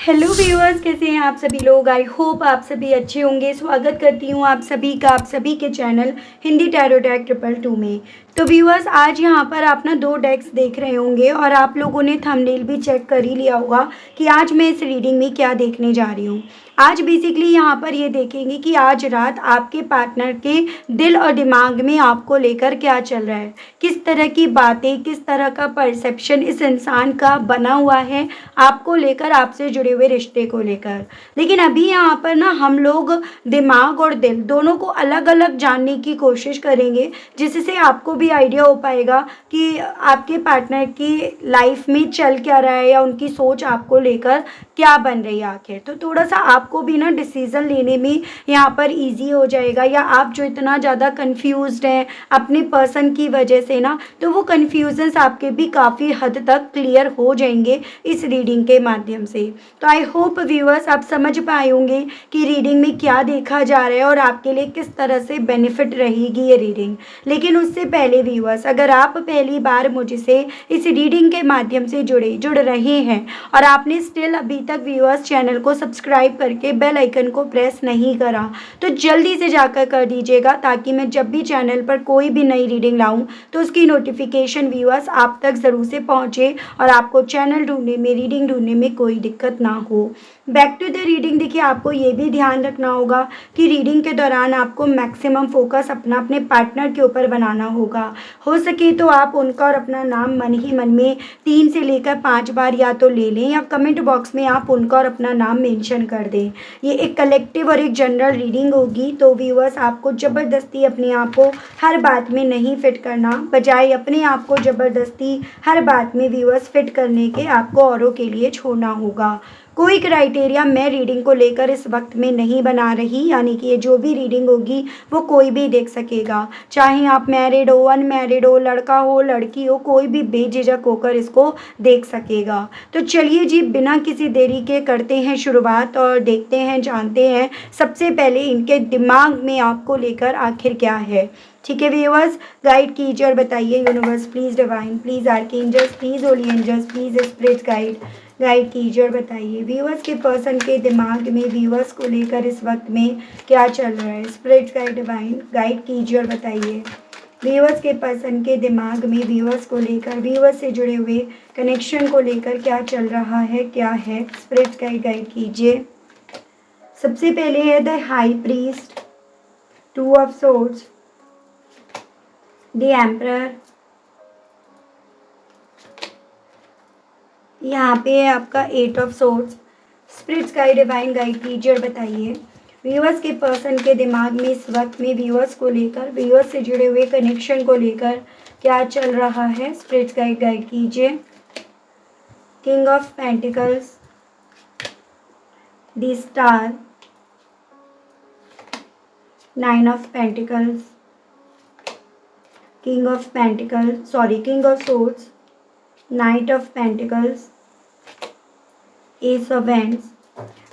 Hello viewers, कैसे हैं आप सभी लोग। आई होप आप सभी अच्छे होंगे। स्वागत करती हूँ आप सभी के चैनल हिंदी टैरो डेक 222 में। तो व्यूअर्स, आज यहाँ पर आप ना 2 डेक्स देख रहे होंगे और आप लोगों ने थंबनेल भी चेक कर ही लिया होगा कि आज मैं इस रीडिंग में क्या देखने जा रही हूँ। आज बेसिकली यहाँ पर ये देखेंगे कि आज रात आपके पार्टनर के दिल और दिमाग में आपको लेकर क्या चल रहा है, किस तरह की बातें, किस तरह का परसेप्शन इस इंसान का बना हुआ है आपको लेकर, आपसे जुड़े हुए रिश्ते को लेकर। लेकिन अभी यहाँ पर ना हम लोग दिमाग और दिल दोनों को अलग अलग जानने की कोशिश करेंगे, जिससे आपको भी आइडिया हो पाएगा कि आपके पार्टनर की लाइफ में चल क्या रहा है या उनकी सोच आपको लेकर क्या बन रही है आखिर। तो थोड़ा सा आपको भी ना डिसीज़न लेने में यहाँ पर इजी हो जाएगा, या आप जो इतना ज़्यादा कंफ्यूज्ड हैं अपने पर्सन की वजह से ना, तो वो कन्फ्यूजन्स आपके भी काफ़ी हद तक क्लियर हो जाएंगे इस रीडिंग के माध्यम से। तो आई होप व्यूअर्स आप समझ पाए होंगे कि रीडिंग में क्या देखा जा रहा है और आपके लिए किस तरह से बेनिफिट रहेगी ये रीडिंग। लेकिन उससे पहले व्यूअर्स, अगर आप पहली बार मुझसे इस रीडिंग के माध्यम से जुड़ रहे हैं और आपने स्टिल अभी तक व्यूअर्स चैनल को सब्सक्राइब करके बेल आइकन को प्रेस नहीं करा, तो जल्दी से जाकर कर दीजिएगा, ताकि मैं जब भी चैनल पर कोई भी नई रीडिंग लाऊं तो उसकी नोटिफिकेशन व्यूअर्स आप तक ज़रूर से पहुंचे और आपको चैनल ढूंढने में, रीडिंग ढूंढने में कोई दिक्कत ना हो। Back to the reading. देखिए, आपको ये भी ध्यान रखना होगा कि रीडिंग के दौरान आपको मैक्सिमम फोकस अपने पार्टनर के ऊपर बनाना होगा। हो सके तो आप उनका और अपना नाम मन ही मन में 3 से लेकर 5 बार या तो ले लें, या कमेंट बॉक्स में आप उनका और अपना नाम मेंशन कर दें। ये एक कलेक्टिव और एक जनरल रीडिंग होगी, तो व्यूअर्स आपको ज़बरदस्ती अपने आप को हर बात में नहीं फिट करना, बजाय अपने आप को ज़बरदस्ती हर बात में व्यूअर्स फिट करने के आपको औरों के लिए छोड़ना होगा। कोई क्राइटेरिया मैं रीडिंग को लेकर इस वक्त में नहीं बना रही, यानी कि ये जो भी रीडिंग होगी वो कोई भी देख सकेगा, चाहे आप मैरिड हो, अनमैरिड हो, लड़का हो, लड़की हो, कोई भी बेझिझक होकर इसको देख सकेगा। तो चलिए जी, बिना किसी देरी के करते हैं शुरुआत और देखते हैं, जानते हैं सबसे पहले इनके दिमाग में आपको लेकर आखिर क्या है। ठीक है व्यूअर्स, गाइड कीजिए और बताइए universe please, divine please, archangels please, holy angels please, spirit guide कीजिए और बताइए व्यूअर्स के पर्सन के दिमाग में व्यूअर्स को लेकर इस वक्त में क्या चल रहा है। स्पिरिट गाइड, डिवाइन गाइड कीजिए और बताइए व्यूअर्स के पर्सन के दिमाग में व्यूअर्स को लेकर, व्यूअर्स से जुड़े हुए कनेक्शन को लेकर क्या चल रहा है, क्या है। स्पिरिट गाइड कीजिए। सबसे पहले है the high priest, 2 of swords, the emperor, यहाँ पे है आपका 8 of swords. Spirits guide, divine guide कीजिए और बताइए व्यूअर्स के पर्सन के दिमाग में इस वक्त में व्यूअर्स को लेकर, व्यूअर्स से जुड़े हुए कनेक्शन को लेकर क्या चल रहा है। स्पिरिट्स गाइड कीजिए। King of pentacles, the star, 9 of pentacles, king of swords, night of pentacles, S of wands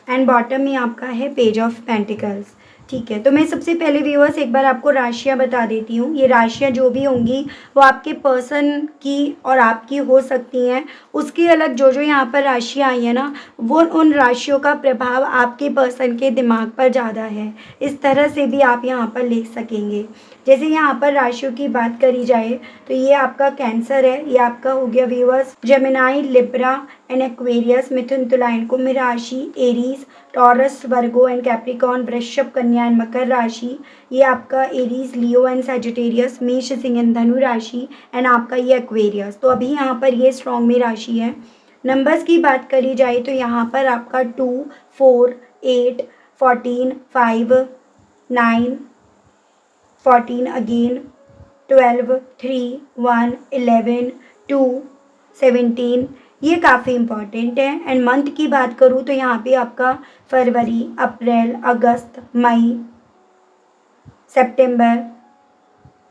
and bottom में आपका है पेज ऑफ पेंटिकल्स। ठीक है, तो मैं सबसे पहले व्यूअर्स एक बार आपको राशियाँ बता देती हूँ। ये राशियाँ जो भी होंगी वो आपके पर्सन की और आपकी हो सकती हैं। उसके अलग जो जो यहाँ पर राशियाँ आई हैं ना, वो उन राशियों का प्रभाव आपके पर्सन के दिमाग पर ज़्यादा है, इस तरह से भी आप यहाँ पर ले सकेंगे। जैसे यहाँ पर राशियों की बात करी जाए तो ये आपका कैंसर है, ये आपका हो गया viewers Gemini, Libra and Aquarius, Mithun, Tula and Kumbh राशि, Aries, Taurus, Virgo and Capricorn, Vrishabh, Kanya and मकर राशि, ये आपका एरीज, लियो एंड सैजिटेरियस, मेष, सिंह एंड धनु राशि एंड आपका ये एक्वेरियस। तो अभी यहाँ पर ये स्ट्रॉन्ग में राशि है। नंबर्स की बात करी जाए तो यहाँ पर आपका 2, 4, 8, 14, 5, 9, 14 अगेन, 12, 3, 1, 11, 2, 17, ये काफ़ी इम्पॉर्टेंट है। एंड मंथ की बात करूँ तो यहाँ पे आपका फरवरी, अप्रैल, अगस्त, मई, सितंबर,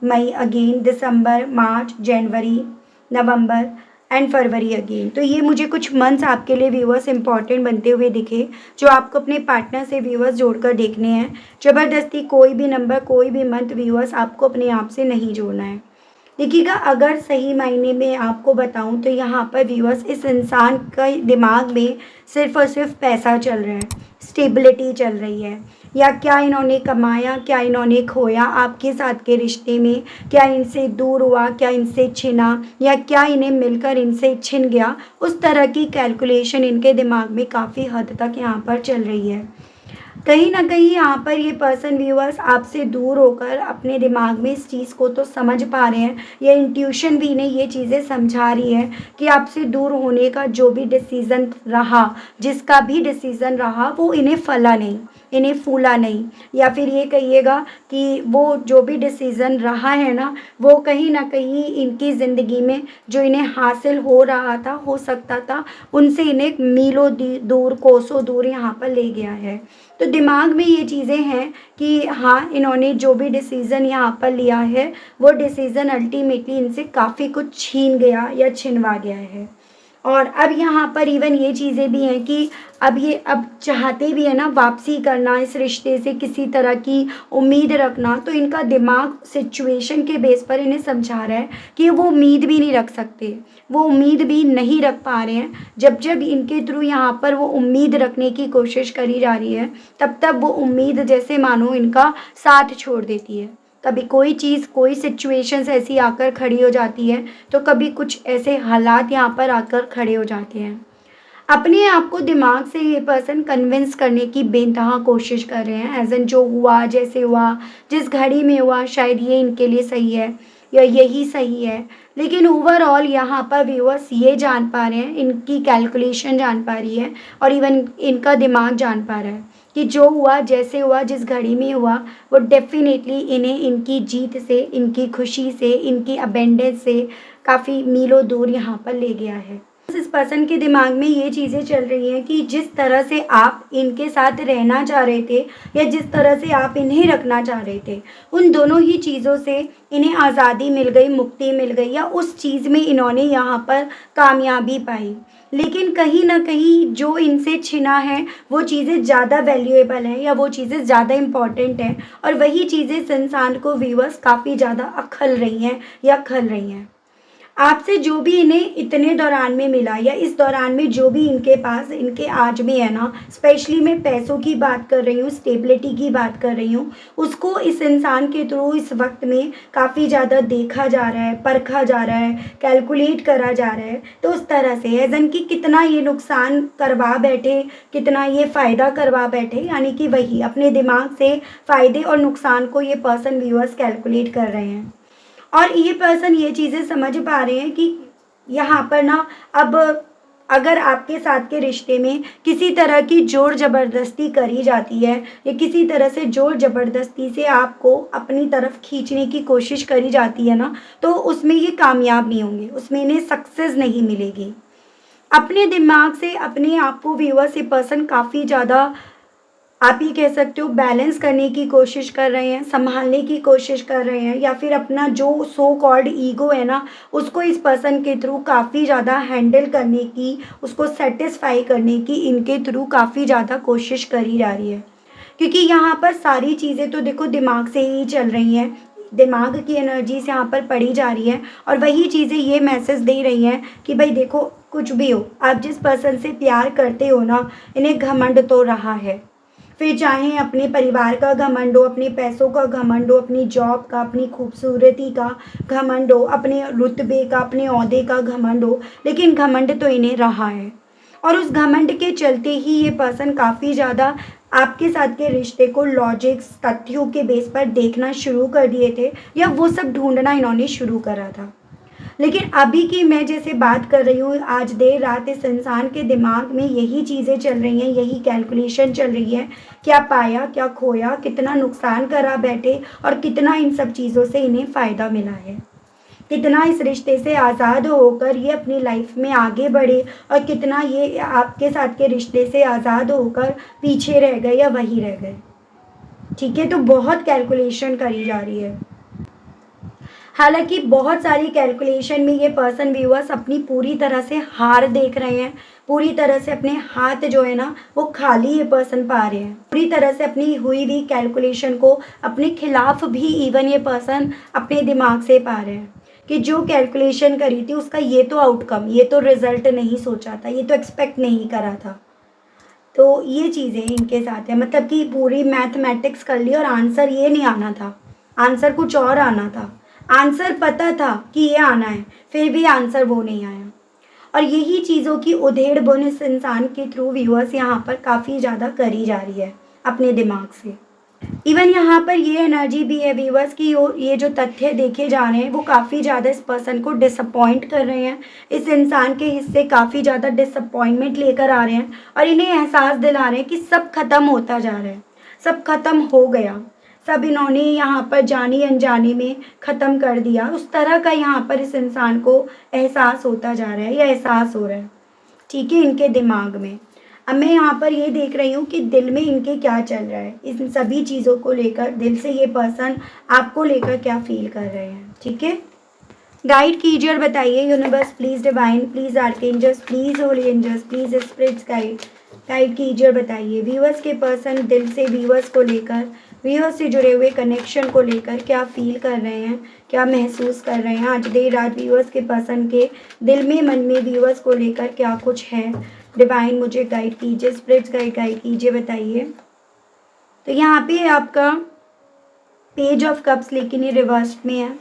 मई अगेन, दिसंबर, मार्च, जनवरी, नवंबर एंड फरवरी अगेन। तो ये मुझे कुछ मंथ्स आपके लिए व्यूअर्स इंपॉर्टेंट बनते हुए दिखे, जो आपको अपने पार्टनर से व्यूअर्स जोड़कर देखने हैं। ज़बरदस्ती कोई भी नंबर, कोई भी मंथ व्यूअर्स आपको अपने आप से नहीं जोड़ना है। देखिएगा, अगर सही मायने में आपको बताऊं तो यहाँ पर व्यूअर्स इस इंसान का दिमाग में सिर्फ और सिर्फ पैसा चल रहा है, स्टेबिलिटी चल रही है, या क्या इन्होंने कमाया, क्या इन्होंने खोया आपके साथ के रिश्ते में, क्या इनसे दूर हुआ, क्या इनसे छिना, या क्या इन्हें मिलकर इनसे छिन गया। उस तरह की कैलकुलेशन इनके दिमाग में काफ़ी हद तक यहाँ पर चल रही है। कहीं न कहीं यहाँ पर ये पर्सन व्यूअर्स आपसे दूर होकर अपने दिमाग में इस चीज़ को तो समझ पा रहे हैं, या इंट्यूशन भी इन्हें ये चीज़ें समझा रही है कि आपसे दूर होने का जो भी डिसीज़न रहा, जिसका भी डिसीज़न रहा, वो इन्हें फला नहीं, इन्हें फूला नहीं, या फिर ये कहिएगा कि वो जो भी डिसीज़न रहा है ना, वो कहीं न कहीं इनकी ज़िंदगी में जो इन्हें हासिल हो रहा था, हो सकता था, उनसे इन्हें मीलों दूर, कोसों दूर यहाँ पर ले गया है। तो दिमाग में ये चीज़ें हैं कि हाँ, इन्होंने जो भी डिसीज़न यहाँ पर लिया है, वो डिसीज़न अल्टीमेटली इनसे काफ़ी कुछ छीन गया या छिनवा गया है। और अब यहाँ पर इवन ये चीज़ें भी हैं कि अब चाहते भी है ना वापसी करना, इस रिश्ते से किसी तरह की उम्मीद रखना, तो इनका दिमाग सिचुएशन के बेस पर इन्हें समझा रहा है कि वो उम्मीद भी नहीं रख सकते, वो उम्मीद भी नहीं रख पा रहे हैं। जब जब इनके थ्रू यहाँ पर वो उम्मीद रखने की कोशिश करी जा रही है, तब तब वो उम्मीद जैसे मानो इनका साथ छोड़ देती है। कभी कोई चीज़, कोई सिचुएशंस ऐसी आकर खड़ी हो जाती है, तो कभी कुछ ऐसे हालात यहाँ पर आकर खड़े हो जाते हैं। अपने आप को दिमाग से ये पर्सन कन्विंस करने की बेइंतहा कोशिश कर रहे हैं, एज़ एन जो हुआ, जैसे हुआ, जिस घड़ी में हुआ, शायद ये इनके लिए सही है या यही सही है। लेकिन ओवरऑल यहाँ पर व्यूअर्स ये जान पा रहे हैं, इनकी कैलकुलेशन जान पा रही है, और इवन इनका दिमाग जान पा रहा है कि जो हुआ, जैसे हुआ, जिस घड़ी में हुआ, वो डेफ़िनेटली इन्हें इनकी जीत से, इनकी खुशी से, इनकी अबेंडेंस से काफ़ी मीलों दूर यहाँ पर ले गया है। इस पर्सन के दिमाग में ये चीज़ें चल रही हैं कि जिस तरह से आप इनके साथ रहना चाह रहे थे, या जिस तरह से आप इन्हें रखना चाह रहे थे, उन दोनों ही चीज़ों से इन्हें आज़ादी मिल गई, मुक्ति मिल गई, या उस चीज़ में इन्होंने यहाँ पर कामयाबी पाई। लेकिन कहीं न कहीं जो इनसे छिना है, वो चीज़ें ज़्यादा वैल्यूएबल हैं, या वो चीज़ें ज़्यादा इम्पॉर्टेंट हैं, और वही चीज़ें इस इंसान को व्यूअर्स काफ़ी ज़्यादा अखल रही हैं या खल रही हैं। आपसे जो भी इन्हें इतने दौरान में मिला, या इस दौरान में जो भी इनके पास, इनके आज में है ना, स्पेशली मैं पैसों की बात कर रही हूँ, स्टेबिलिटी की बात कर रही हूँ, उसको इस इंसान के थ्रू इस वक्त में काफ़ी ज़्यादा देखा जा रहा है, परखा जा रहा है, कैलकुलेट करा जा रहा है। तो उस तरह से एज़न कि कितना ये नुकसान करवा बैठे, कितना ये फ़ायदा करवा बैठे, यानी कि वही अपने दिमाग से फ़ायदे और नुकसान को ये पर्सन व्यूअर्स कैलकुलेट कर रहे हैं। और ये पर्सन ये चीज़ें समझ पा रहे हैं कि यहाँ पर ना, अब अगर आपके साथ के रिश्ते में किसी तरह की ज़ोर ज़बरदस्ती करी जाती है, या किसी तरह से ज़ोर ज़बरदस्ती से आपको अपनी तरफ खींचने की कोशिश करी जाती है ना, तो उसमें ये कामयाब नहीं होंगे, उसमें इन्हें सक्सेस नहीं मिलेगी। अपने दिमाग से अपने आप को व्यूअर्स ये पर्सन काफ़ी ज़्यादा, आप ये कह सकते हो, बैलेंस करने की कोशिश कर रहे हैं, संभालने की कोशिश कर रहे हैं, या फिर अपना जो सो कॉल्ड ईगो है ना, उसको इस पर्सन के थ्रू काफ़ी ज़्यादा हैंडल करने की, उसको सेटिस्फाई करने की इनके थ्रू काफ़ी ज़्यादा कोशिश करी जा रही है। क्योंकि यहाँ पर सारी चीज़ें तो देखो दिमाग से ही चल रही हैं, दिमाग की एनर्जी से यहाँ पर पढ़ी जा रही है, और वही चीज़ें ये मैसेज दे रही हैं कि भाई देखो, कुछ भी हो, आप जिस पर्सन से प्यार करते हो ना, इन्हें घमंड तो रहा है। फिर चाहे अपने परिवार का घमंड हो, अपने पैसों का घमंड हो, अपनी जॉब का, अपनी खूबसूरती का घमंड हो, अपने रुतबे का, अपने ओहदे का घमंड हो, लेकिन घमंड तो इन्हें रहा है। और उस घमंड के चलते ही ये पर्सन काफ़ी ज़्यादा आपके साथ के रिश्ते को लॉजिक्स, तथ्यों के बेस पर देखना शुरू कर दिए थे, या वो सब ढूंढना इन्होंने शुरू करा था। लेकिन अभी की मैं जैसे बात कर रही हूँ, आज देर रात इस इंसान के दिमाग में यही चीज़ें चल रही हैं, यही कैलकुलेशन चल रही है, क्या पाया, क्या खोया, कितना नुकसान करा बैठे, और कितना इन सब चीज़ों से इन्हें फ़ायदा मिला है, कितना इस रिश्ते से आज़ाद होकर ये अपनी लाइफ में आगे बढ़े, और कितना ये आपके साथ के रिश्ते से आज़ाद होकर पीछे रह गए या वहीं रह गए। ठीक है, तो बहुत कैलकुलेशन करी जा रही है। हालांकि बहुत सारी कैलकुलेशन में ये पर्सन व्यूअर्स अपनी पूरी तरह से हार देख रहे हैं, पूरी तरह से अपने हाथ जो है ना, वो खाली ये पर्सन पा रहे हैं, पूरी तरह से अपनी हुई हुई कैलकुलेशन को अपने खिलाफ भी इवन ये पर्सन अपने दिमाग से पा रहे हैं। कि जो कैलकुलेशन करी थी उसका ये तो आउटकम, ये तो रिज़ल्ट नहीं सोचा था, ये तो एक्सपेक्ट नहीं करा था। तो ये चीज़ें इनके साथ है, मतलब कि पूरी मैथमेटिक्स कर ली और आंसर ये नहीं आना था, आंसर कुछ और आना था। आंसर पता था कि ये आना है, फिर भी आंसर वो नहीं आया। और यही चीज़ों की उधेड़-बुन इस इंसान के थ्रू व्यूअर्स यहाँ पर काफ़ी ज़्यादा करी जा रही है अपने दिमाग से। इवन यहाँ पर ये एनर्जी भी है व्यूअर्स कि ये जो तथ्य देखे जा रहे हैं वो काफ़ी ज़्यादा इस पर्सन को डिसअपॉइंट कर रहे हैं। इस इंसान के हिस्से काफ़ी ज़्यादा डिसअपॉइंटमेंट लेकर आ रहे हैं और इन्हें एहसास दिला रहे हैं कि सब खत्म होता जा रहा है, सब खत्म हो गया, सब इन्होंने यहाँ पर जानी अनजानी में ख़त्म कर दिया। उस तरह का यहाँ पर इस इंसान को एहसास होता जा रहा है या एहसास हो रहा है, ठीक है, इनके दिमाग में। अब मैं यहाँ पर ये देख रही हूँ कि दिल में इनके क्या चल रहा है, इन सभी चीज़ों को लेकर दिल से ये पर्सन आपको लेकर क्या फील कर रहे हैं, ठीक है। गाइड कीजिए और बताइए universe please, divine please, archangels please, holy angels please, spirits guide कीजिए और बताइए व्यूअर्स के पर्सन दिल से व्यूअर्स को लेकर, व्यूअर्स से जुड़े हुए कनेक्शन को लेकर क्या फील कर रहे हैं, क्या महसूस कर रहे हैं आज देर रात व्यूअर्स के पर्सन के दिल में, मन में व्यूअर्स को लेकर क्या कुछ है। डिवाइन मुझे गाइड कीजिए, स्पिरिट्स गाइड कीजिए, बताइए। तो यहाँ पे आपका पेज ऑफ कप्स लेकिन ये रिवर्स्ड में है,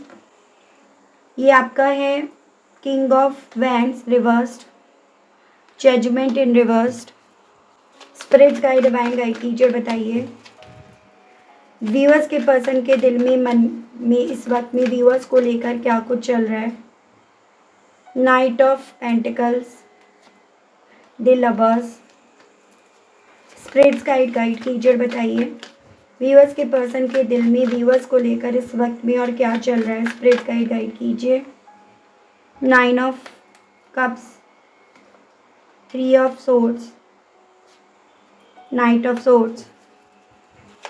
ये आपका है king of wands reversed, judgement in reversed. Spirits guide, divine guide कीजिए और बताइए व्यूअर्स के पर्सन के दिल में, मन में इस वक्त में व्यूअर्स को लेकर क्या कुछ चल रहा है। Knight of pentacles, the lovers. Spirits guide कीजिए और बताइए व्यूअर्स के पर्सन के दिल में व्यूअर्स को लेकर इस वक्त में और क्या चल रहा है। स्पिरिट गाइड कीजिए। 9 of cups, 3 of swords, night of swords.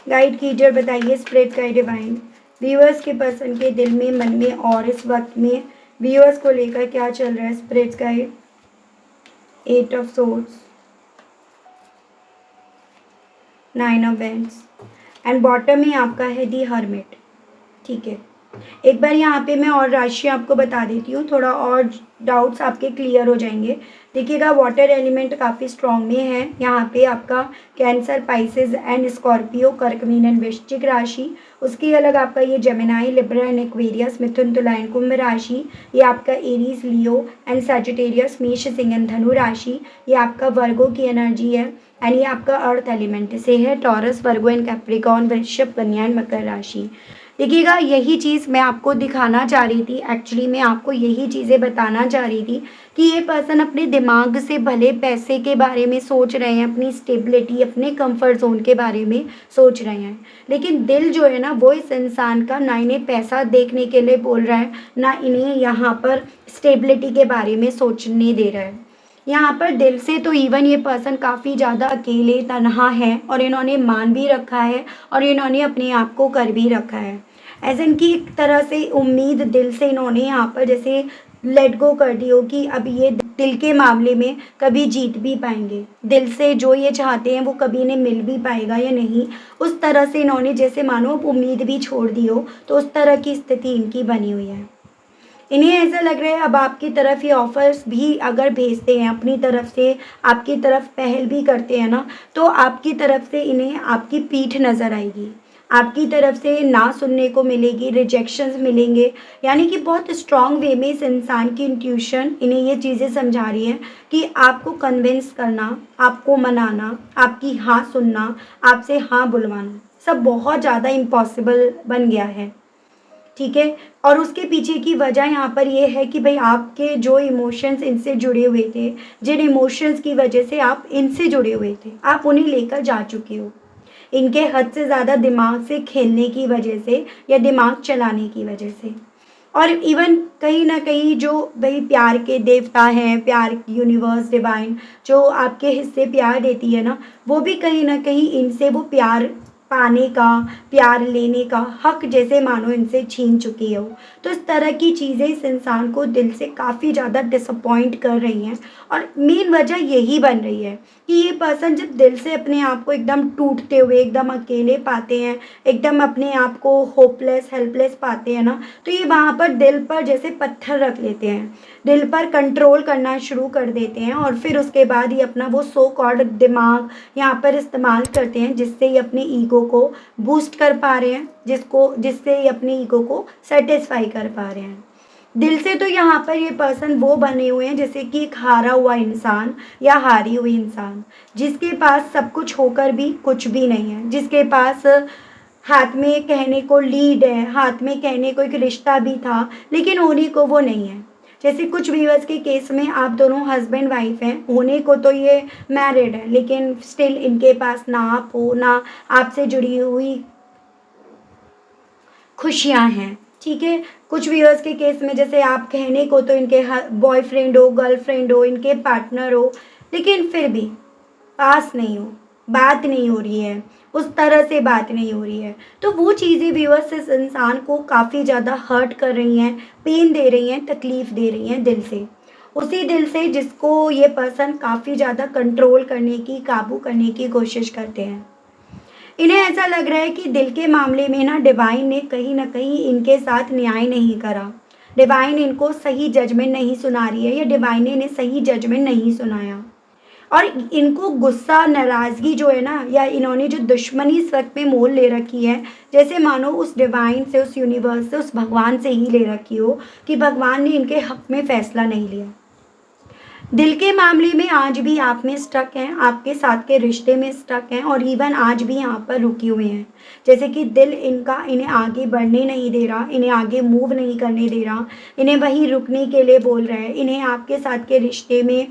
Guide कीजिए और बताइए स्पिरिट गाइड, डिवाइन व्यूअर्स के पर्सन के दिल में, मन में और इस वक्त में व्यूअर्स को लेकर क्या चल रहा है। Spirits guide. 8 of swords, 9 of wands and bottom में आपका है दी हर्मिट, ठीक है। एक बार यहाँ पे मैं और राशि आपको बता देती हूँ, थोड़ा और डाउट्स आपके क्लियर हो जाएंगे। देखिएगा वाटर एलिमेंट काफ़ी स्ट्रॉन्ग में है यहाँ पे आपका कैंसर, पाइसेस एंड स्कॉर्पियो, कर्क, मीन एंड वृश्चिक राशि। उसकी अलग आपका ये Gemini, Libra and Aquarius, Mithun, Tula and Kumbh राशि। ये आपका एरीज, लियो एंड सैजिटेरियस, मेष, सिंह एंड धनु राशि। ये आपका वर्गो की एनर्जी है एंड ये आपका अर्थ एलिमेंट से है taurus, Virgo and Capricorn, Vrishabh, Kanya and मकर राशि। देखिएगा यही चीज़ मैं आपको दिखाना चाह रही थी, एक्चुअली मैं आपको यही चीज़ें बताना चाह रही थी कि ये पर्सन अपने दिमाग से भले पैसे के बारे में सोच रहे हैं, अपनी स्टेबिलिटी, अपने कंफर्ट जोन के बारे में सोच रहे हैं, लेकिन दिल जो है ना वो इस इंसान का ना इन्हें पैसा देखने के लिए बोल रहा है, ना इन्हें यहाँ पर स्टेबिलिटी के बारे में सोचने दे रहा है। यहाँ पर दिल से तो इवन ये पर्सन काफ़ी ज़्यादा अकेले, तन्हा है और इन्होंने मान भी रखा है और इन्होंने अपने आप को कर भी रखा है। एज इन की एक तरह से उम्मीद दिल से इन्होंने यहाँ पर जैसे लेट गो कर दी हो कि अब ये दिल के मामले में कभी जीत भी पाएंगे, दिल से जो ये चाहते हैं वो कभी इन्हें मिल भी पाएगा या नहीं, उस तरह से इन्होंने जैसे मानो उम्मीद भी छोड़ दी हो, तो उस तरह की स्थिति इनकी बनी हुई है। इन्हें ऐसा लग रहा है अब आपकी तरफ ये ऑफर्स भी अगर भेजते हैं, अपनी तरफ से आपकी तरफ पहल भी करते हैं ना, तो आपकी तरफ से इन्हें आपकी पीठ नज़र आएगी, आपकी तरफ से ना सुनने को मिलेगी, रिजेक्शंस मिलेंगे। यानी कि बहुत स्ट्रॉन्ग वे में इस इंसान की इंट्यूशन इन्हें ये चीज़ें समझा रही है कि आपको कन्विंस करना, आपको मनाना, आपकी हाँ सुनना, आपसे हाँ बुलवाना सब बहुत ज़्यादा इम्पॉसिबल बन गया है, ठीक है। और उसके पीछे की वजह यहाँ पर ये है कि भाई आपके जो इमोशंस इनसे जुड़े हुए थे, जिन इमोशंस की वजह से आप इनसे जुड़े हुए थे, आप उन्हें लेकर जा चुके हो। इनके हद से ज़्यादा दिमाग से खेलने की वजह से या दिमाग चलाने की वजह से। और इवन कहीं ना कहीं जो भाई प्यार के देवता हैं, प्यार यूनिवर्स, डिवाइन जो आपके हिस्से प्यार देती है ना, वो भी कहीं ना कहीं इनसे वो प्यार पाने का, प्यार लेने का हक जैसे मानो इनसे छीन चुकी हो। तो इस तरह की चीज़ें इस इंसान को दिल से काफ़ी ज़्यादा डिसअपॉइंट कर रही हैं और मेन वजह यही बन रही है कि ये पर्सन जब दिल से अपने आप को एकदम टूटते हुए, एकदम अकेले पाते हैं, एकदम अपने आप को होपलेस, हेल्पलेस पाते हैं ना, तो ये वहाँ पर दिल पर जैसे पत्थर रख लेते हैं, दिल पर कंट्रोल करना शुरू कर देते हैं और फिर उसके बाद ही अपना वो सो कॉल्ड दिमाग यहाँ पर इस्तेमाल करते हैं, जिससे ये अपने ईगो को बूस्ट कर पा रहे हैं, जिससे ये अपने ईगो को सेटिस्फाई कर पा रहे हैं। दिल से तो यहाँ पर ये पर्सन वो बने हुए हैं जैसे कि एक हारा हुआ इंसान या हारी हुई इंसान, जिसके पास सब कुछ होकर भी कुछ भी नहीं है, जिसके पास हाथ में कहने को लीड है, हाथ में कहने को एक रिश्ता भी था, लेकिन होने को वो नहीं है। जैसे कुछ व्यूअर्स के केस में आप दोनों हस्बैंड वाइफ हैं, होने को तो ये मैरिड है, लेकिन स्टिल इनके पास ना आप हो, ना आपसे जुड़ी हुई खुशियाँ हैं, ठीक है। कुछ व्यूअर्स के केस में जैसे आप कहने को तो इनके बॉयफ्रेंड हो, गर्लफ्रेंड हो, इनके पार्टनर हो, लेकिन फिर भी पास नहीं हो, बात नहीं हो रही है, उस तरह से बात नहीं हो रही है। तो वो चीज़ें व्यूअर्स इस इंसान को काफ़ी ज़्यादा हर्ट कर रही हैं, पेन दे रही हैं, तकलीफ़ दे रही हैं दिल से। उसी दिल से जिसको ये पर्सन काफ़ी ज़्यादा कंट्रोल करने की, काबू करने की कोशिश करते हैं। इन्हें ऐसा लग रहा है कि दिल के मामले में ना डिवाइन ने कहीं न कहीं इनके साथ न्याय नहीं करा। डिवाइन इनको सही जजमेंट नहीं सुना रही है या डिवाइन ने इन्हें सही जजमेंट नहीं सुनाया। और इनको गुस्सा, नाराज़गी जो है ना, या इन्होंने जो दुश्मनी इस वक़्त में मोल ले रखी है, जैसे मानो उस डिवाइन से, उस यूनिवर्स से, उस भगवान से ही ले रखी हो कि भगवान ने इनके हक़ में फ़ैसला नहीं लिया। दिल के मामले में आज भी आप में स्टक हैं, आपके साथ के रिश्ते में स्टक हैं और इवन आज भी यहाँ पर रुके हुए हैं। जैसे कि दिल इनका इन्हें आगे बढ़ने नहीं दे रहा, इन्हें आगे मूव नहीं करने दे रहा, इन्हें वहीं रुकने के लिए बोल रहा है। इन्हें आपके साथ के रिश्ते में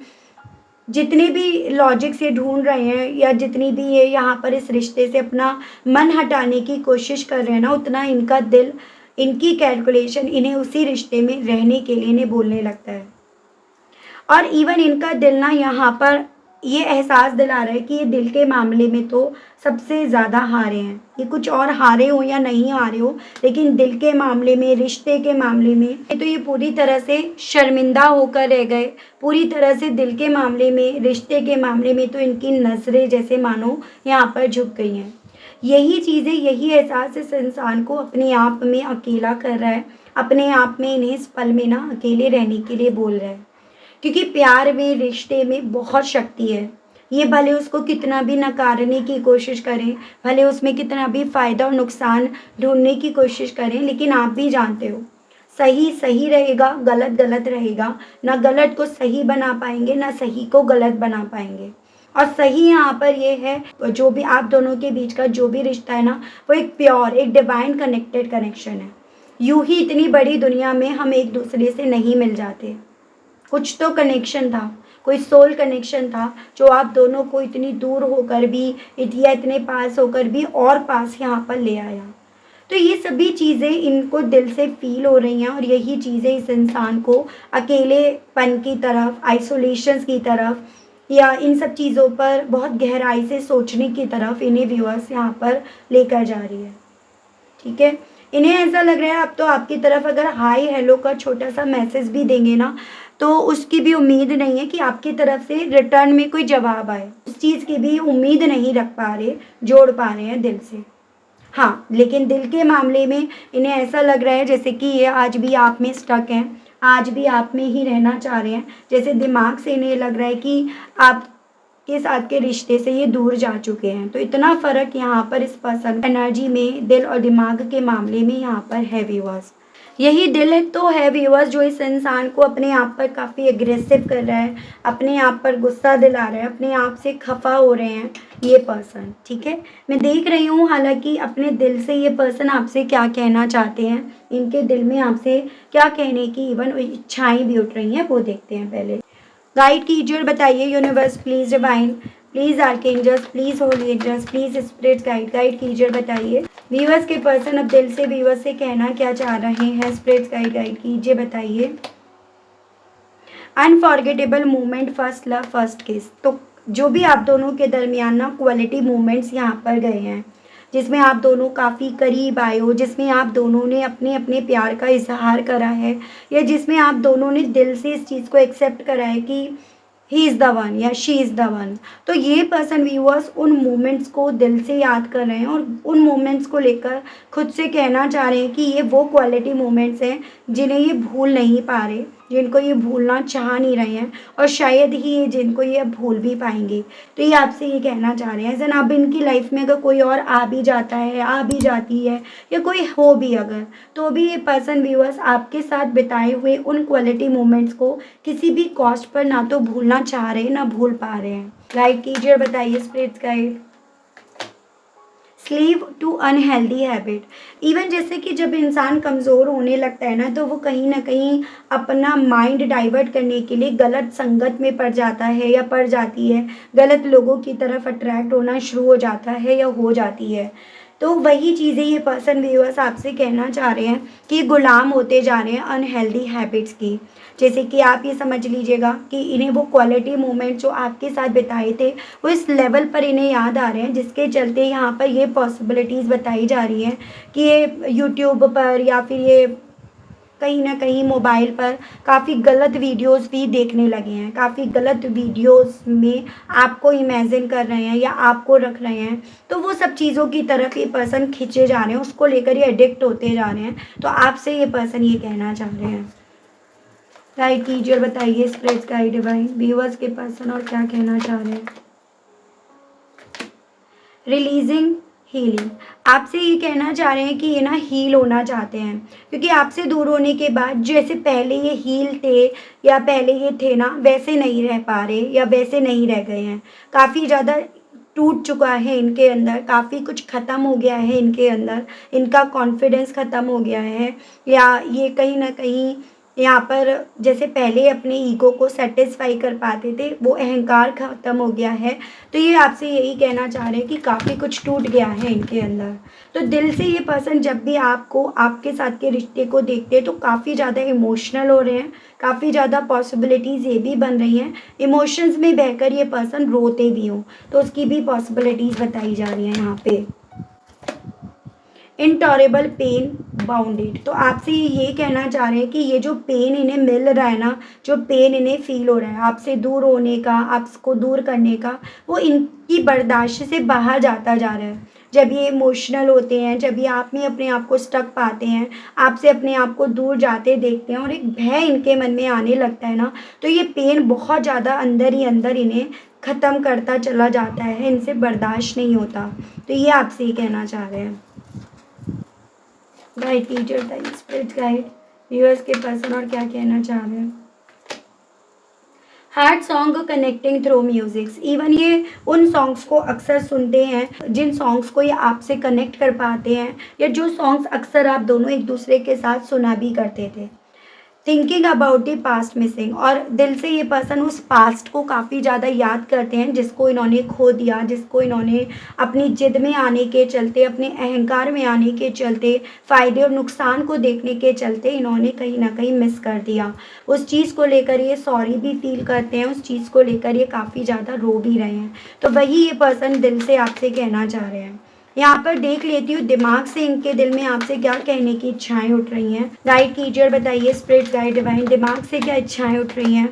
जितने भी लॉजिक्स ये ढूंढ रहे हैं या जितनी भी ये यहाँ पर इस रिश्ते से अपना मन हटाने की कोशिश कर रहे हैं ना, उतना इनका दिल, इनकी कैलकुलेशन इन्हें उसी रिश्ते में रहने के लिए इन्हें बोलने लगता है। और इवन इनका दिल ना यहाँ पर ये एहसास दिला रहा है कि ये दिल के मामले में तो सबसे ज़्यादा हारे हैं। ये कुछ और हारे हो या नहीं हारे हो, लेकिन दिल के मामले में, रिश्ते के मामले में तो ये पूरी तरह से शर्मिंदा होकर रह गए। पूरी तरह से दिल के मामले में, रिश्ते के मामले में तो इनकी नज़रें जैसे मानो यहाँ पर झुक गई हैं। यही चीज़ें, यही एहसास इस इंसान को अपने आप में अकेला कर रहा है, अपने आप में इन्हें इस पल में ना अकेले रहने के लिए बोल रहा है। क्योंकि प्यार में, रिश्ते में बहुत शक्ति है। ये भले उसको कितना भी नकारने की कोशिश करें, भले उसमें कितना भी फ़ायदा और नुकसान ढूंढने की कोशिश करें, लेकिन आप भी जानते हो सही सही रहेगा, गलत गलत रहेगा। ना गलत को सही बना पाएंगे, ना सही को गलत बना पाएंगे। और सही यहाँ पर ये है, जो भी आप दोनों के बीच का जो भी रिश्ता है ना, वो एक प्योर, एक डिवाइन कनेक्टेड कनेक्शन है। यूं ही इतनी बड़ी दुनिया में हम एक दूसरे से नहीं मिल जाते। कुछ तो कनेक्शन था, कोई सोल कनेक्शन था जो आप दोनों को इतनी दूर होकर भी या इतने पास होकर भी और पास यहाँ पर ले आया। तो ये सभी चीज़ें इनको दिल से फील हो रही हैं और यही चीज़ें इस इंसान को अकेलेपन की तरफ, आइसोलेशंस की तरफ या इन सब चीज़ों पर बहुत गहराई से सोचने की तरफ इन्हें व्यूअर्स यहाँ पर लेकर जा रही है। ठीक है, इन्हें ऐसा लग रहा है अब तो आपकी तरफ अगर हाय हेलो का छोटा सा मैसेज भी देंगे ना, तो उसकी भी उम्मीद नहीं है कि आपकी तरफ से रिटर्न में कोई जवाब आए। उस चीज़ की भी उम्मीद नहीं रख पा रहे, जोड़ पा रहे हैं दिल से। हाँ, लेकिन दिल के मामले में इन्हें ऐसा लग रहा है जैसे कि ये आज भी आप में स्टक हैं, आज भी आप में ही रहना चाह रहे हैं। जैसे दिमाग से इन्हें लग रहा है कि आप के साथ के रिश्ते से ये दूर जा चुके हैं। तो इतना फ़र्क यहाँ पर इस पर्सन एनर्जी में, दिल और दिमाग के मामले में यहाँ पर है व्यूअर्स। यही दिल तो है व्यूअर्स जो इस इंसान को अपने आप पर काफ़ी एग्रेसिव कर रहा है, अपने आप पर गुस्सा दिला रहा है, अपने आप से खफा हो रहे हैं ये पर्सन। ठीक है, मैं देख रही हूँ हालांकि अपने दिल से ये पर्सन आपसे क्या कहना चाहते हैं, इनके दिल में आपसे क्या कहने की इवन इच्छाएँ भी उठ रही हैं, वो देखते हैं पहले। गाइड कीजिए और बताइए universe, please divine, please archangels, please holy angels, please spirit guide कीजिए और बताइए व्यूअर्स के पर्सन अब दिल से व्यूअर्स से कहना क्या चाह रहे हैं। स्पिरिट गाइड कीजिए, बताइए। Unforgettable moment, first love, first किस। तो जो भी आप दोनों के दरमियान ना क्वालिटी मोमेंट्स यहाँ पर गए हैं, जिसमें आप दोनों काफ़ी करीब आए हो, जिसमें आप दोनों ने अपने अपने प्यार का इजहार करा है, या जिसमें आप दोनों ने दिल से इस चीज़ को एक्सेप्ट करा है कि ही इज़ द वन या शी इज़ द वन। तो ये पर्सन व्यूअर्स उन मोमेंट्स को दिल से याद कर रहे हैं और उन मोमेंट्स को लेकर खुद से कहना चाह रहे हैं कि ये वो क्वालिटी मोमेंट्स हैं जिन्हें ये भूल नहीं पा रहे, जिनको ये भूलना चाह नहीं रहे हैं, और शायद ही ये जिनको ये अब भूल भी पाएंगे। तो ये आपसे ये कहना चाह रहे हैं जन अब इनकी लाइफ में अगर कोई और आ भी जाता है, आ भी जाती है, या कोई हो भी अगर, तो भी ये पर्सन व्यूअर्स आपके साथ बिताए हुए उन क्वालिटी मोमेंट्स को किसी भी कॉस्ट पर ना तो भूलना चाह रहे हैं ना भूल पा रहे हैं। गाइड कीजिए, बताइए spirits guide. Slave to unhealthy habit. Even जैसे कि जब इंसान कमज़ोर होने लगता है ना, तो वो कहीं ना कहीं अपना माइंड डाइवर्ट करने के लिए गलत संगत में पड़ जाता है या पड़ जाती है, गलत लोगों की तरफ अट्रैक्ट होना शुरू हो जाता है या हो जाती है। तो वही चीज़ें ये पर्सन व्यूअर्स आपसे कहना चाह रहे हैं कि गुलाम होते जा रहे हैं अनहेल्दी हैबिट्स की। जैसे कि आप ये समझ लीजिएगा कि इन्हें वो क्वालिटी मोमेंट जो आपके साथ बिताए थे वो इस लेवल पर इन्हें याद आ रहे हैं, जिसके चलते यहाँ पर ये पॉसिबिलिटीज़ बताई जा रही हैं कि ये यूट्यूब पर या फिर ये कहीं ना कहीं मोबाइल पर काफ़ी गलत वीडियोस भी देखने लगे हैं, काफ़ी गलत वीडियोस में आपको इमेजिन कर रहे हैं या आपको रख रहे हैं। तो वो सब चीज़ों की तरफ ये पर्सन खींचे जा रहे हैं, उसको लेकर ये एडिक्ट होते जा रहे हैं। तो आपसे ये पर्सन ये कहना चाह रहे हैं। गाइड कीजिए और बताइए स्पिरिट्स गाइड डिवाइन व्यूअर्स के पर्सन और क्या कहना चाह रहे हैं। Releasing healing. आपसे ये कहना चाह रहे हैं कि ये ना हील होना चाहते हैं, क्योंकि आपसे दूर होने के बाद जैसे पहले ये हील थे या पहले ये थे ना, वैसे नहीं रह पा रहे या वैसे नहीं रह गए हैं। काफ़ी ज़्यादा टूट चुका है इनके अंदर, काफ़ी कुछ ख़त्म हो गया है इनके अंदर, इनका कॉन्फिडेंस ख़त्म हो गया है, या ये कहीं ना कहीं यहाँ पर जैसे पहले अपने ईगो को सेटिस्फाई कर पाते थे वो अहंकार ख़त्म हो गया है। तो ये आपसे यही कहना चाह रहे हैं कि काफ़ी कुछ टूट गया है इनके अंदर। तो दिल से ये पर्सन जब भी आपको आपके साथ के रिश्ते को देखते हैं तो काफ़ी ज़्यादा इमोशनल हो रहे हैं, काफ़ी ज़्यादा पॉसिबिलिटीज़ ये भी बन रही हैं, इमोशंस में बहकर ये पर्सन रोते भी हों, तो उसकी भी पॉसिबिलिटीज़ बताई जा रही हैं यहाँ पे। इनटॉरेबल पेन बाउंडेड। तो आपसे ये कहना चाह रहे हैं कि ये जो पेन इन्हें मिल रहा है ना, जो पेन इन्हें फील हो रहा है आपसे दूर होने का, आपको दूर करने का, वो इनकी बर्दाश्त से बाहर जाता जा रहा है। जब ये इमोशनल होते हैं, जब ये आप में अपने आप को स्टक पाते हैं, आपसे अपने आप को दूर जाते देखते हैं और एक भय इनके मन में आने लगता है ना, तो ये पेन बहुत ज़्यादा अंदर ही अंदर इन्हें ख़त्म करता चला जाता है, इनसे बर्दाश्त नहीं होता। तो ये आपसे ही कहना चाह रहे हैं। गाइड टीचर बताइए स्पिरिट गाइड व्यूअर्स के पर्सन और क्या कहना चाह रहे हैं। Heart song connecting through musics. Even ये उन सॉन्ग्स को अक्सर सुनते हैं जिन सॉन्ग्स को ये आपसे कनेक्ट कर पाते हैं, या जो सॉन्ग्स अक्सर आप दोनों एक दूसरे के साथ सुना भी करते थे। Thinking about the past missing. और दिल से ये पर्सन उस पास्ट को काफ़ी ज़्यादा याद करते हैं जिसको इन्होंने खो दिया, जिसको इन्होंने अपनी जिद में आने के चलते, अपने अहंकार में आने के चलते, फ़ायदे और नुकसान को देखने के चलते इन्होंने कहीं ना कहीं मिस कर दिया। उस चीज़ को लेकर ये सॉरी भी फील करते हैं, उस चीज़ को लेकर ये काफ़ी ज़्यादा रो भी रहे हैं। तो वही ये पर्सन दिल से आपसे कहना चाह रहे हैं। यहाँ पर देख लेती हूँ दिमाग से इनके दिल में आपसे क्या कहने की इच्छाएं उठ रही हैं। गाइड कीजिए और बताइए स्पिरिट गाइड डिवाइन दिमाग से क्या इच्छाएं उठ रही हैं।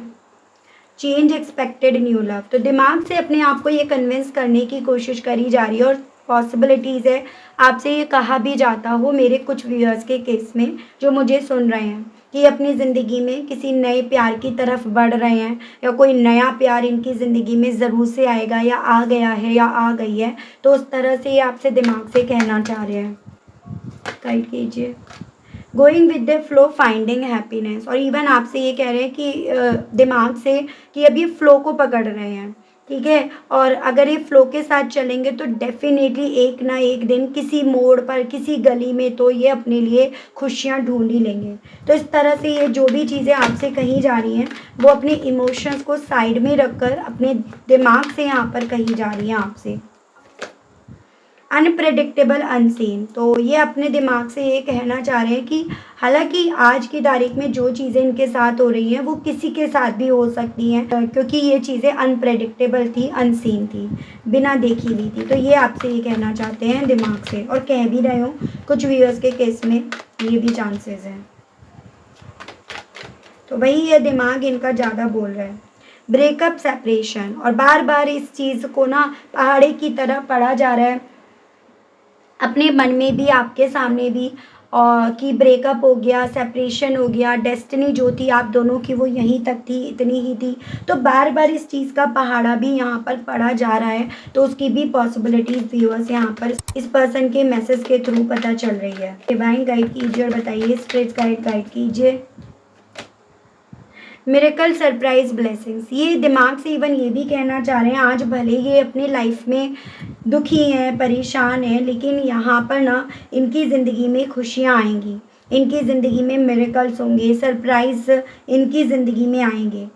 Change expected new love. तो दिमाग से अपने आप को ये कन्विंस करने की कोशिश करी जा रही है, और पॉसिबिलिटीज़ है आपसे ये कहा भी जाता हो मेरे कुछ व्यूअर्स के केस में जो मुझे सुन रहे हैं कि अपनी ज़िंदगी में किसी नए प्यार की तरफ बढ़ रहे हैं, या कोई नया प्यार इनकी ज़िंदगी में ज़रूर से आएगा या आ गया है या आ गई है। तो उस तरह से ये आपसे दिमाग से कहना चाह रहे हैं। गाइड कीजिए। Going with the flow finding happiness. और इवन आपसे ये कह रहे हैं कि दिमाग से कि अब ये फ्लो को पकड़ रहे हैं, ठीक है, और अगर ये फ्लो के साथ चलेंगे तो डेफिनेटली एक ना एक दिन किसी मोड़ पर, किसी गली में तो ये अपने लिए खुशियाँ ढूंढ ही लेंगे। तो इस तरह से ये जो भी चीज़ें आपसे कही जा रही हैं वो अपने इमोशंस को साइड में रखकर अपने दिमाग से यहाँ पर कही जा रही हैं आपसे। Unpredictable unseen. तो ये अपने दिमाग से ये कहना चाह रहे हैं कि हालांकि आज की तारीख में जो चीज़ें इनके साथ हो रही हैं वो किसी के साथ भी हो सकती हैं, क्योंकि ये चीज़ें अनप्रेडिक्टेबल थी, अनसीन थी, बिना देखी हुई थी। तो ये आपसे ये कहना चाहते हैं दिमाग से, और कह भी रहे हो कुछ व्यूअर्स के केस में ये भी चांसेस हैं। तो वही ये दिमाग इनका ज़्यादा बोल रहा है, ब्रेकअप, सेपरेशन, और बार बार इस चीज़ को ना पहाड़े की तरह पढ़ा जा रहा है अपने मन में भी, आपके सामने भी, और कि ब्रेकअप हो गया, सेपरेशन हो गया, डेस्टिनी जो थी आप दोनों की वो यहीं तक थी, इतनी ही थी। तो बार बार इस चीज़ का पहाड़ा भी यहाँ पर पढ़ा जा रहा है, तो उसकी भी पॉसिबिलिटीज़ व्यूअर्स यहाँ पर इस पर्सन के मैसेज के थ्रू पता चल रही है। डिवाइन गाइड कीजिए और बताइए, स्पिरिट गाइड कीजिए। Miracle, surprise, blessings. ये दिमाग से इवन ये भी कहना चाह रहे हैं आज भले ये अपनी लाइफ में दुखी हैं, परेशान हैं, लेकिन यहाँ पर ना इनकी ज़िंदगी में खुशियाँ आएंगी, इनकी ज़िंदगी में मिरेकल्स होंगे, सरप्राइज इनकी ज़िंदगी में आएंगे,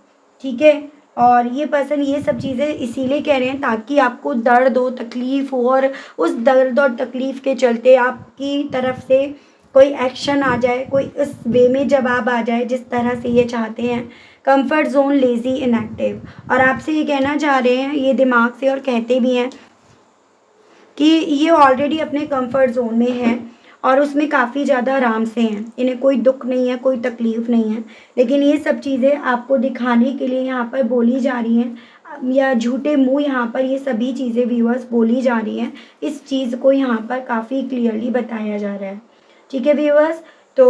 ठीक है। और ये पर्सन ये सब चीज़ें इसीलिए कह रहे हैं ताकि आपको दर्द हो, तकलीफ़ हो, और उस दर्द और तकलीफ़ के चलते आपकी तरफ से कोई एक्शन आ जाए, कोई इस वे में जवाब आ जाए जिस तरह से ये चाहते हैं। Comfort zone, lazy, inactive. और आपसे ये कहना चाह रहे हैं ये दिमाग से, और कहते भी हैं कि ये ऑलरेडी अपने कंफर्ट जोन में हैं और उसमें काफ़ी ज़्यादा आराम से हैं, इन्हें कोई दुख नहीं है, कोई तकलीफ़ नहीं है। लेकिन ये सब चीज़ें आपको दिखाने के लिए यहाँ पर बोली जा रही हैं, या झूठे मुँह यहाँ पर ये सभी चीज़ें व्यूअर्स बोली जा रही हैं। इस चीज़ को यहाँ पर काफ़ी क्लियरली बताया जा रहा है, ठीक है व्यूअर्स। तो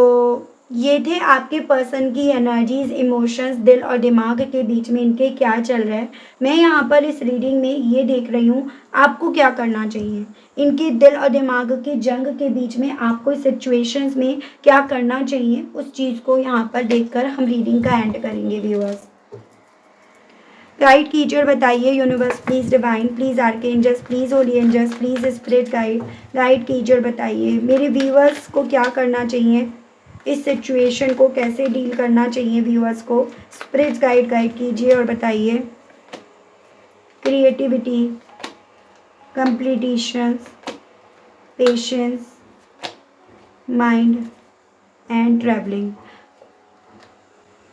ये थे आपके पर्सन की एनर्जीज, इमोशंस, दिल और दिमाग के बीच में इनके क्या चल रहा है। मैं यहाँ पर इस रीडिंग में ये देख रही हूँ आपको क्या करना चाहिए, इनके दिल और दिमाग की जंग के बीच में आपको इस सिचुएशंस में क्या करना चाहिए, उस चीज़ को यहाँ पर देखकर हम रीडिंग का एंड करेंगे व्यूअर्स। गाइड कीजिए और बताइए universe please, divine please, archangels please, holy angels please, spirit guide कीजिए और बताइए मेरे व्यूअर्स को क्या करना चाहिए, इस सिचुएशन को कैसे डील करना चाहिए व्यूअर्स को। स्पिरिट गाइड कीजिए और बताइए। Creativity, competitions, patience, mind and travelling.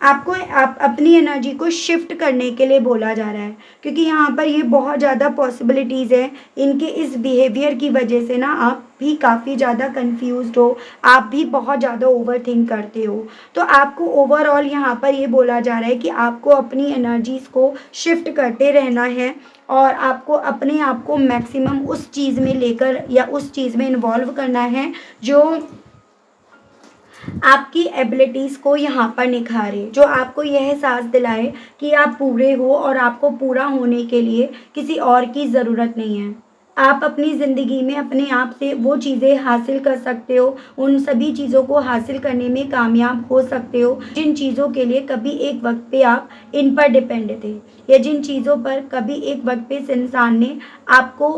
आपको आप अपनी एनर्जी को शिफ्ट करने के लिए बोला जा रहा है, क्योंकि यहाँ पर ये बहुत ज़्यादा पॉसिबिलिटीज़ है इनके इस बिहेवियर की वजह से ना आप भी काफ़ी ज़्यादा कंफ्यूज्ड हो, आप भी बहुत ज़्यादा ओवरथिंक करते हो। तो आपको ओवरऑल यहाँ पर ये बोला जा रहा है कि आपको अपनी एनर्जीज़ को शिफ्ट करते रहना है, और आपको अपने आप को मैक्सिमम उस चीज़ में लेकर या उस चीज़ में इन्वॉल्व करना है जो आपकी एबिलिटीज़ को यहाँ पर निखारे, जो आपको यह एहसास दिलाए कि आप पूरे हो और आपको पूरा होने के लिए किसी और की ज़रूरत नहीं है। आप अपनी ज़िंदगी में अपने आप से वो चीज़ें हासिल कर सकते हो, उन सभी चीज़ों को हासिल करने में कामयाब हो सकते हो जिन चीज़ों के लिए कभी एक वक्त पे आप इन पर डिपेंड थे, या जिन चीज़ों पर कभी एक वक्त पे इस इंसान ने आपको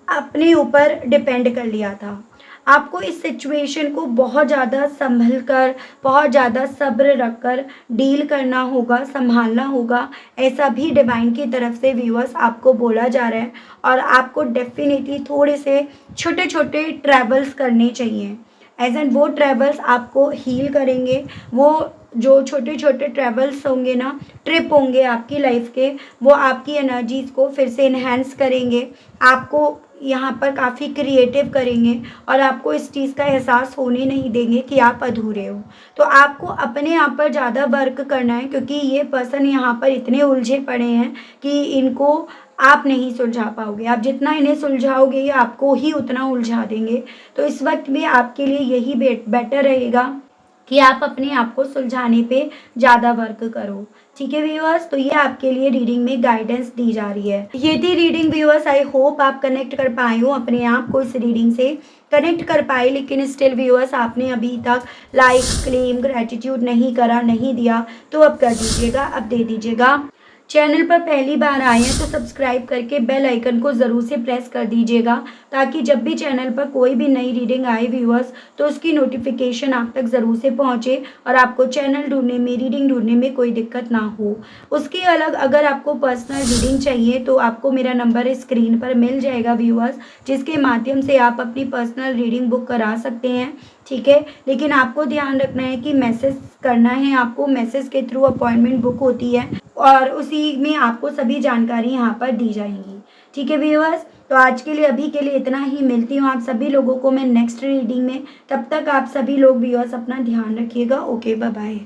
अपने ऊपर डिपेंड कर लिया था। आपको इस सिचुएशन को बहुत ज़्यादा संभल कर, बहुत ज़्यादा सब्र रख कर डील करना होगा, संभालना होगा, ऐसा भी डिवाइन की तरफ से व्यूअर्स आपको बोला जा रहा है। और आपको डेफिनेटली थोड़े से छोटे छोटे ट्रैवल्स करने चाहिए, एज एंड वो ट्रैवल्स आपको हील करेंगे। वो जो छोटे छोटे ट्रैवल्स होंगे ना, ट्रिप होंगे आपकी लाइफ के, वो आपकी एनर्जीज़ को फिर से इन्हेंस करेंगे, आपको यहाँ पर काफ़ी क्रिएटिव करेंगे, और आपको इस चीज़ का एहसास होने नहीं देंगे कि आप अधूरे हो। तो आपको अपने आप पर ज़्यादा वर्क करना है, क्योंकि ये पर्सन यहाँ पर इतने उलझे पड़े हैं कि इनको आप नहीं सुलझा पाओगे। आप जितना इन्हें सुलझाओगे ये आपको ही उतना उलझा देंगे। तो इस वक्त भी आपके लिए यही बेटर रहेगा कि आप अपने आप को सुलझाने पे ज़्यादा वर्क करो, ठीक है व्यूअर्स। तो ये आपके लिए रीडिंग में गाइडेंस दी जा रही है। ये थी रीडिंग व्यूअर्स। आई होप आप कनेक्ट कर पाए हो, अपने आप को इस रीडिंग से कनेक्ट कर पाए। लेकिन स्टिल व्यूअर्स आपने अभी तक लाइक, क्लेम, ग्रेटिट्यूड नहीं करा, नहीं दिया, तो अब कर दीजिएगा, अब दे दीजिएगा, चैनल पर पहली बार आए हैं तो सब्सक्राइब करके बेल आइकन को ज़रूर से प्रेस कर दीजिएगा, ताकि जब भी चैनल पर कोई भी नई रीडिंग आए व्यूअर्स, तो उसकी नोटिफिकेशन आप तक ज़रूर से पहुंचे और आपको चैनल ढूंढने में, रीडिंग ढूंढने में कोई दिक्कत ना हो। उसके अलग अगर आपको पर्सनल रीडिंग चाहिए तो आपको मेरा नंबर स्क्रीन पर मिल जाएगा व्यूअर्स, जिसके माध्यम से आप अपनी पर्सनल रीडिंग बुक करा सकते हैं। ठीक है, लेकिन आपको ध्यान रखना है कि मैसेज करना है, आपको मैसेज के थ्रू अपॉइंटमेंट बुक होती है और उसी में आपको सभी जानकारी यहाँ पर दी जाएंगी। ठीक है व्यूअर्स, तो आज के लिए अभी के लिए इतना ही। मिलती हूँ आप सभी लोगों को मैं नेक्स्ट रीडिंग में। तब तक आप सभी लोग व्यूअर्स अपना ध्यान रखिएगा। Okay, bye bye.